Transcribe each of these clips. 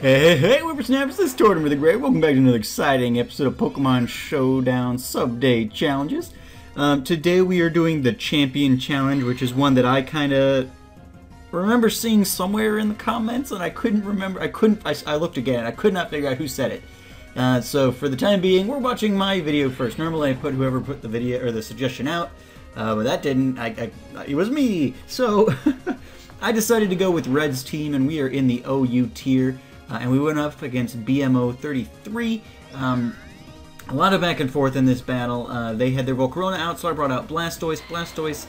Hey, whippersnappers, this is Tortimer the Great. Welcome back to another exciting episode of Pokemon Showdown Subday challenges. Today we are doing the Champion Challenge, which is one that I kind of remember seeing somewhere in the comments, and I couldn't remember. I looked again. I could not figure out who said it. So for the time being, we're watching my video first. Normally I put whoever put the video or the suggestion out, but that didn't. It was me. So I decided to go with Red's team, and we are in the OU tier. And we went up against BMO 33. A lot of back and forth in this battle. They had their Volcarona out, so I brought out Blastoise. Blastoise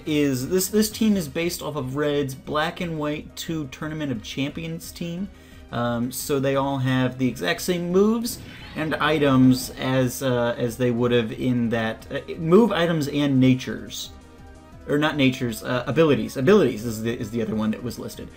this team is based off of Red's Black and White 2 Tournament of Champions team. So they all have the exact same moves and items as they would have in that move items and natures. Or not natures, abilities. Abilities is the other one that was listed.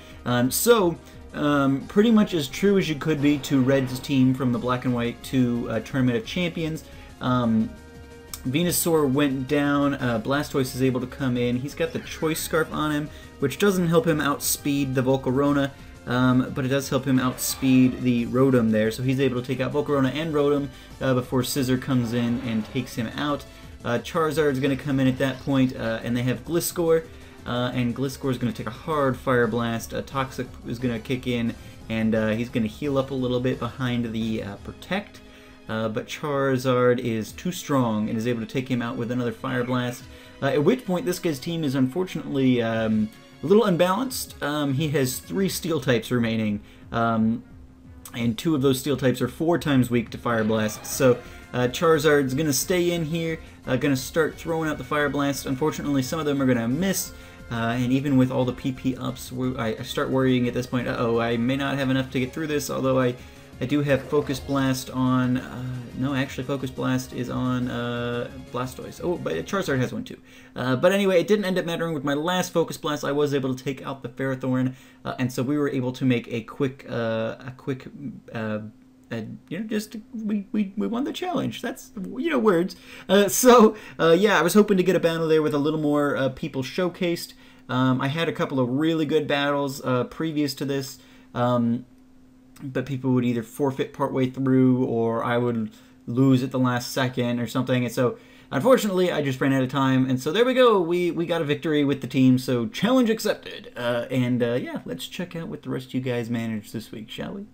Pretty much as true as you could be to Red's team from the Black and White 2 Tournament of Champions. Venusaur went down, Blastoise is able to come in. He's got the Choice Scarf on him, which doesn't help him outspeed the Volcarona, but it does help him outspeed the Rotom there. So he's able to take out Volcarona and Rotom before Scizor comes in and takes him out. Charizard's going to come in at that point, and they have Gliscor. And Gliscor is going to take a hard Fire Blast. Toxic is going to kick in, and he's going to heal up a little bit behind the Protect. But Charizard is too strong and is able to take him out with another Fire Blast. At which point, this guy's team is unfortunately a little unbalanced. He has 3 Steel types remaining, and 2 of those Steel types are 4 times weak to Fire Blast. So Charizard's going to stay in here, going to start throwing out the Fire Blast. Unfortunately, some of them are going to miss. And even with all the PP ups, I start worrying at this point, uh-oh, I may not have enough to get through this, although I do have Focus Blast on, no, actually Focus Blast is on Blastoise. Oh, but Charizard has one too. But anyway, it didn't end up mattering. With my last Focus Blast, I was able to take out the Ferrothorn, and so we were able to make a quick we won the challenge. That's, words. Yeah, I was hoping to get a battle there with a little more people showcased. I had a couple of really good battles previous to this, but people would either forfeit partway through, or I would lose at the last second or something. And so, unfortunately, I just ran out of time. And so there we go. We got a victory with the team. So challenge accepted. Yeah, let's check out what the rest of you guys managed this week, shall we?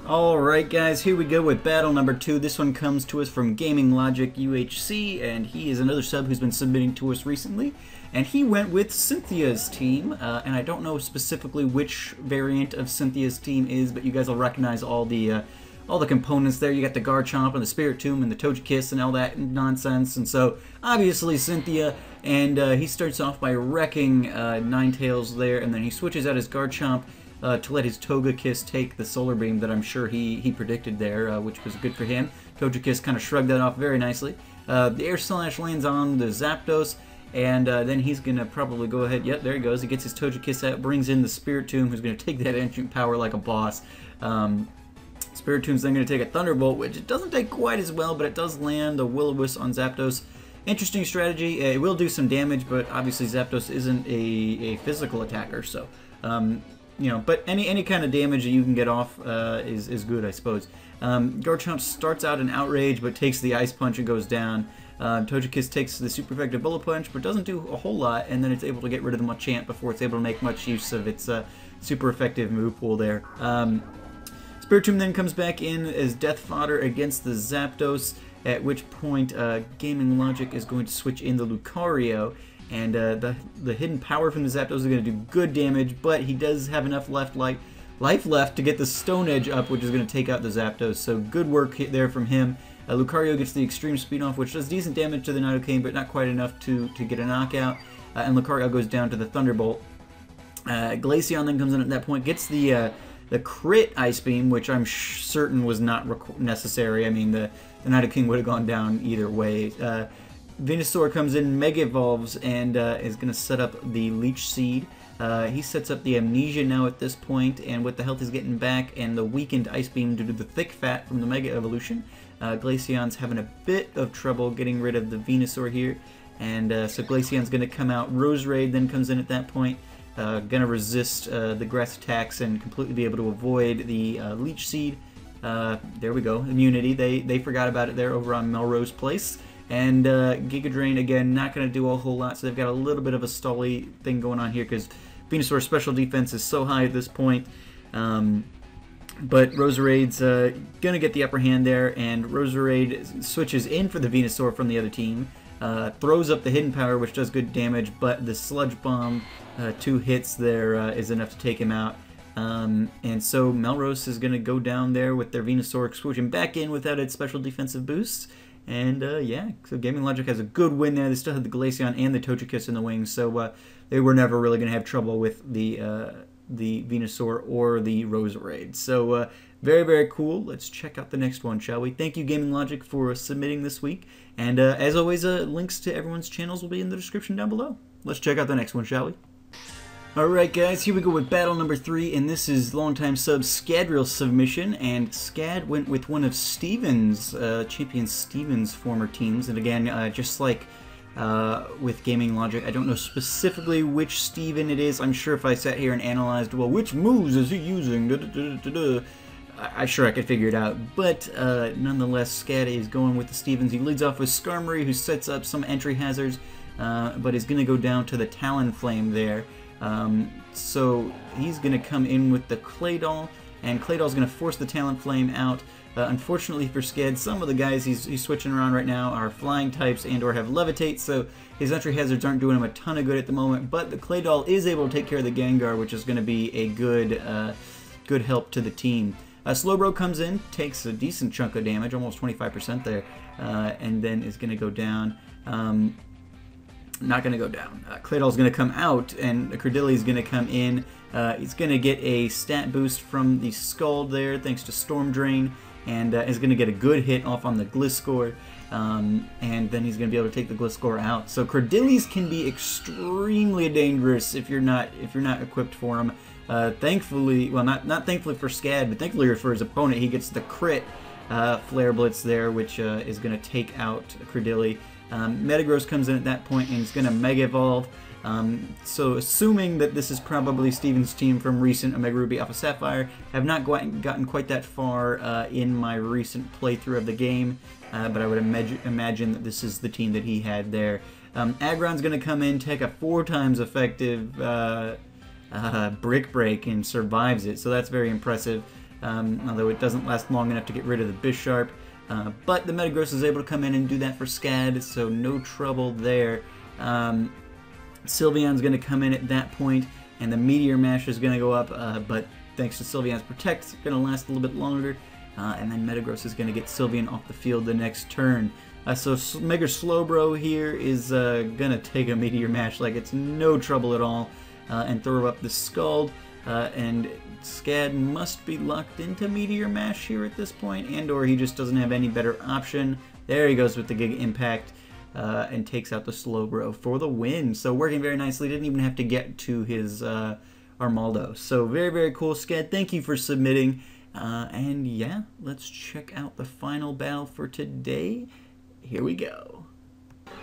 Alright guys, here we go with battle number 2. This one comes to us from Gaming Logic UHC, and he is another sub who's been submitting to us recently. And he went with Cynthia's team, and I don't know specifically which variant of Cynthia's team is, but you guys will recognize all the components there. You got the Garchomp and the Spiritomb and the Togekiss and all that nonsense. And so, obviously Cynthia, and he starts off by wrecking Ninetales there, and then he switches out his Garchomp to let his Togekiss take the Solar Beam that I'm sure he predicted there, which was good for him. Togekiss kind of shrugged that off very nicely. The Air Slash lands on the Zapdos, and then he's going to probably go ahead. Yep, there he goes. He gets his Togekiss out, brings in the Spiritomb, who's going to take that Ancient Power like a boss. Spiritomb's then going to take a Thunderbolt, which it doesn't take quite as well, but it does land a Will-O-Wisp on Zapdos. Interesting strategy. It will do some damage, but obviously Zapdos isn't a physical attacker, so but any kind of damage that you can get off is good, I suppose. Garchomp starts out in Outrage, but takes the Ice Punch and goes down. Togekiss takes the super effective Bullet Punch, but doesn't do a whole lot, and then it's able to get rid of the Machamp before it's able to make much use of its super effective move pool there. Spiritomb then comes back in as Death Fodder against the Zapdos, at which point Gaming Logic is going to switch in the Lucario. And the hidden power from the Zapdos is going to do good damage, but he does have enough life left to get the Stone Edge up, which is going to take out the Zapdos. So good work there from him. Lucario gets the Extreme Speed off, which does decent damage to the Nidoking, but not quite enough to get a knockout. And Lucario goes down to the Thunderbolt. Glaceon then comes in at that point, gets the crit Ice Beam, which I'm certain was not necessary. I mean, the Nidoking would have gone down either way. Venusaur comes in, Mega Evolves, and is going to set up the Leech Seed. He sets up the Amnesia now at this point, and with the health he's getting back and the weakened Ice Beam due to the Thick Fat from the Mega Evolution, Glaceon's having a bit of trouble getting rid of the Venusaur here, and so Glaceon's going to come out. Roserade then comes in at that point. gonna resist the grass attacks and completely be able to avoid the Leech Seed. There we go, immunity. They forgot about it there over on Melrose Place. And Giga Drain, again, not going to do a whole lot, so they've got a little bit of a stally thing going on here because Venusaur's special defense is so high at this point. But Roserade's going to get the upper hand there, and Roserade switches in for the Venusaur from the other team, throws up the Hidden Power, which does good damage, but the Sludge Bomb, 2 hits there, is enough to take him out. And so Melrose is going to go down there with their Venusaur swooshing back in without its special defensive boosts. And yeah, so Gaming Logic has a good win there. They still had the Glaceon and the Togekiss in the wings, so they were never really going to have trouble with the Venusaur or the Roserade. So very, very cool. Let's check out the next one, shall we? Thank you, Gaming Logic, for submitting this week. And as always, links to everyone's channels will be in the description down below. Let's check out the next one, shall we? Alright guys, here we go with battle number 3, and this is longtime sub Scadrill's submission, and Scad went with one of Steven's, Champion Steven's former teams, and again, just like with Gaming Logic, I don't know specifically which Steven it is. I'm sure if I sat here and analyzed, well, which moves is he using, I'm sure I could figure it out, but nonetheless, Scad is going with the Stevens. He leads off with Skarmory, who sets up some entry hazards, but is going to go down to the Talonflame there. So he's going to come in with the Claydol, and Claydol's going to force the Talonflame out. Unfortunately for Scad, some of the guys he's switching around right now are flying types and or have Levitate, so his entry hazards aren't doing him a ton of good at the moment, but the Claydol is able to take care of the Gengar, which is going to be a good help to the team. Slowbro comes in, takes a decent chunk of damage, almost 25% there, and then is going to go down. Not going to go down. Claydol's going to come out, and Credilli's going to come in. He's going to get a stat boost from the Scald there, thanks to Storm Drain, and is going to get a good hit off on the Gliscor, and then he's going to be able to take the Gliscor out. So Credilli's can be extremely dangerous if you're not equipped for him. Thankfully, well, not thankfully for Scad, but thankfully for his opponent, he gets the crit Flare Blitz there, which is going to take out Credilli. Metagross comes in at that point and he's going to Mega Evolve. So assuming that this is probably Steven's team from recent Omega Ruby Alpha Sapphire, have not gotten quite that far in my recent playthrough of the game, but I would imagine that this is the team that he had there. Aggron's going to come in, take a 4 times effective Brick Break and survives it, so that's very impressive, although it doesn't last long enough to get rid of the Bisharp. But the Metagross is able to come in and do that for Scad, so no trouble there. Sylveon's going to come in at that point, and the Meteor Mash is going to go up, but thanks to Sylveon's Protect, it's going to last a little bit longer, and then Metagross is going to get Sylveon off the field the next turn. So Mega Slowbro here is going to take a Meteor Mash like it's no trouble at all, and throw up the Scald, and Scad must be locked into Meteor Mash here at this point, and or he just doesn't have any better option. There he goes with the Giga Impact, and takes out the Slowbro for the win. So working very nicely, didn't even have to get to his Armaldo. So very, very cool, Scad. Thank you for submitting. And yeah, let's check out the final battle for today. Here we go.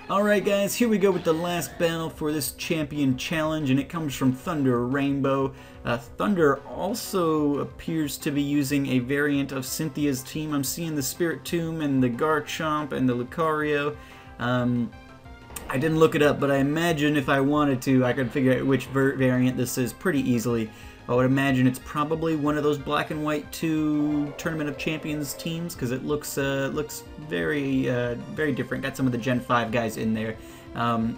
Alright guys, here we go with the last battle for this champion challenge, and it comes from Thunder Rainbow. Thunder also appears to be using a variant of Cynthia's team. I'm seeing the Spirit Tomb and the Garchomp and the Lucario. I didn't look it up, but I imagine if I wanted to, I could figure out which variant this is pretty easily. I would imagine it's probably one of those Black and White 2 Tournament of Champions teams, because it looks very very different. Got some of the Gen 5 guys in there, and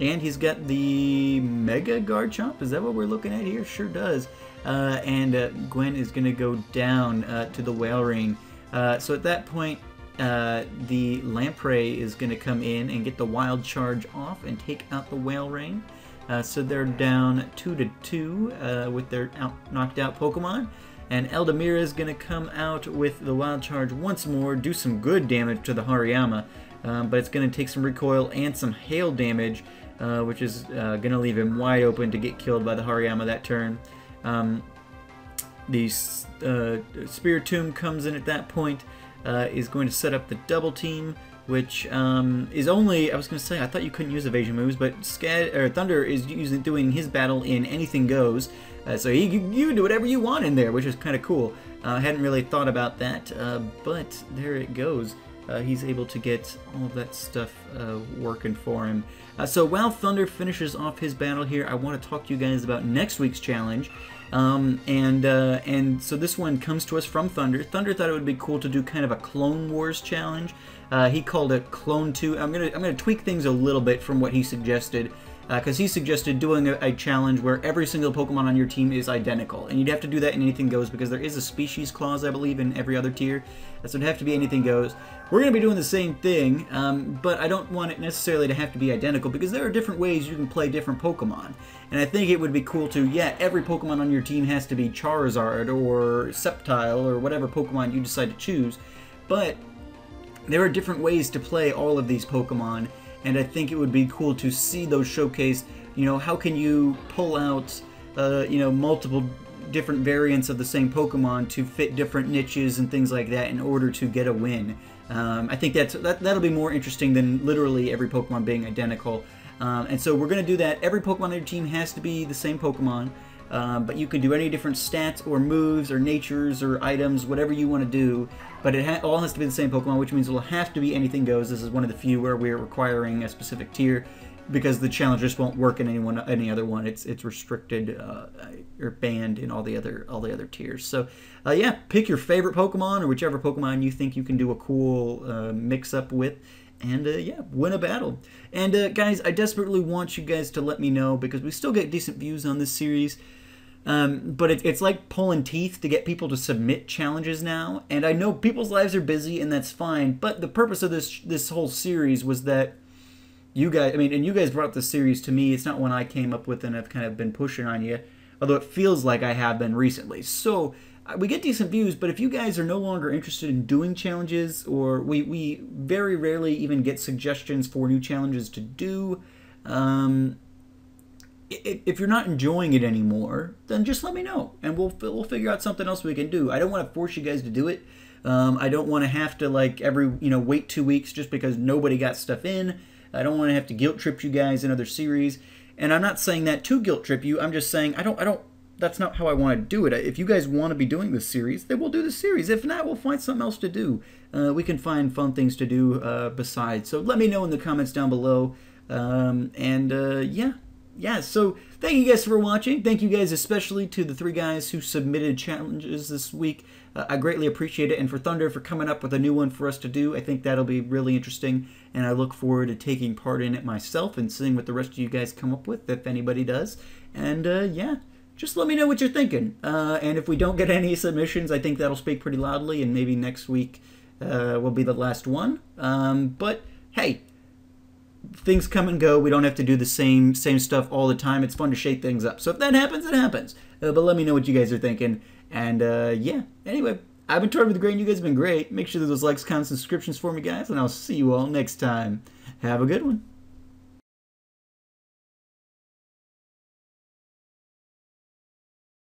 he's got the Mega Garchomp. Is that what we're looking at here? Sure does. And Gwen is going to go down to the Whale Ring. So at that point, the Lamprey is going to come in and get the Wild Charge off and take out the Whale Ring. So they're down 2-2 with their knocked out Pokemon. And Eldamira is going to come out with the Wild Charge once more, do some good damage to the Hariyama, but it's going to take some recoil and some hail damage, which is going to leave him wide open to get killed by the Hariyama that turn. The Spirit Tomb comes in at that point, is going to set up the double team. which is only, I was going to say, I thought you couldn't use evasion moves, but Thunder is doing his battle in Anything Goes, so you can do whatever you want in there, which is kind of cool. I hadn't really thought about that, but there it goes. He's able to get all of that stuff working for him. So while Thunder finishes off his battle here, I want to talk to you guys about next week's challenge. And so this one comes to us from Thunder. Thunder thought it would be cool to do kind of a Clone Wars challenge. He called it Clone 2. I'm gonna tweak things a little bit from what he suggested, because he suggested doing a challenge where every single Pokemon on your team is identical, and you'd have to do that in Anything Goes because there is a species clause, I believe, in every other tier. So it'd have to be Anything Goes. We're going to be doing the same thing, but I don't want it necessarily to have to be identical because there are different ways you can play different Pokemon. And I think it would be cool to, yeah, every Pokemon on your team has to be Charizard or Sceptile or whatever Pokemon you decide to choose, but there are different ways to play all of these Pokemon, and I think it would be cool to see those showcased. You know, how can you pull out, you know, multiple different variants of the same Pokemon to fit different niches and things like that in order to get a win. I think that'll be more interesting than literally every Pokemon being identical. And so we're going to do that. Every Pokemon on your team has to be the same Pokemon, but you can do any different stats or moves or natures or items, whatever you want to do, but it all has to be the same Pokemon, which means it will have to be Anything Goes. This is one of the few where we're requiring a specific tier, because the challenge just won't work in any other one. It's restricted or banned in all the other tiers. So yeah, pick your favorite Pokemon or whichever Pokemon you think you can do a cool mix-up with, and yeah, win a battle. And guys, I desperately want you guys to let me know, because we still get decent views on this series, but it's like pulling teeth to get people to submit challenges now. And I know people's lives are busy, and that's fine, but the purpose of this whole series was that you guys, and you guys brought this series to me. It's not one I came up with and I've kind of been pushing on you, although it feels like I have been recently. So we get decent views, but if you guys are no longer interested in doing challenges, or we very rarely even get suggestions for new challenges to do, if you're not enjoying it anymore, then just let me know, and we'll figure out something else we can do. I don't want to force you guys to do it. I don't want to have to, like, wait 2 weeks just because nobody got stuff in. I don't want to have to guilt trip you guys in other series, and I'm not saying that to guilt trip you. I'm just saying I don't. That's not how I want to do it. If you guys want to be doing this series, then we'll do the series. If not, we'll find something else to do. We can find fun things to do besides. So let me know in the comments down below. Yeah. So thank you guys for watching. Thank you guys especially to the 3 guys who submitted challenges this week. I greatly appreciate it. And for Thunder for coming up with a new one for us to do. I think that'll be really interesting. And I look forward to taking part in it myself and seeing what the rest of you guys come up with, if anybody does. And yeah, just let me know what you're thinking. And if we don't get any submissions, I think that'll speak pretty loudly. And maybe next week will be the last one. But hey, things come and go. We don't have to do the same stuff all the time. It's fun to shake things up. So if that happens, it happens. But let me know what you guys are thinking. And yeah, anyway, I've been Tortimer the Great, and you guys have been great. Make sure that those likes, comments, and subscriptions for me, guys, and I'll see you all next time. Have a good one.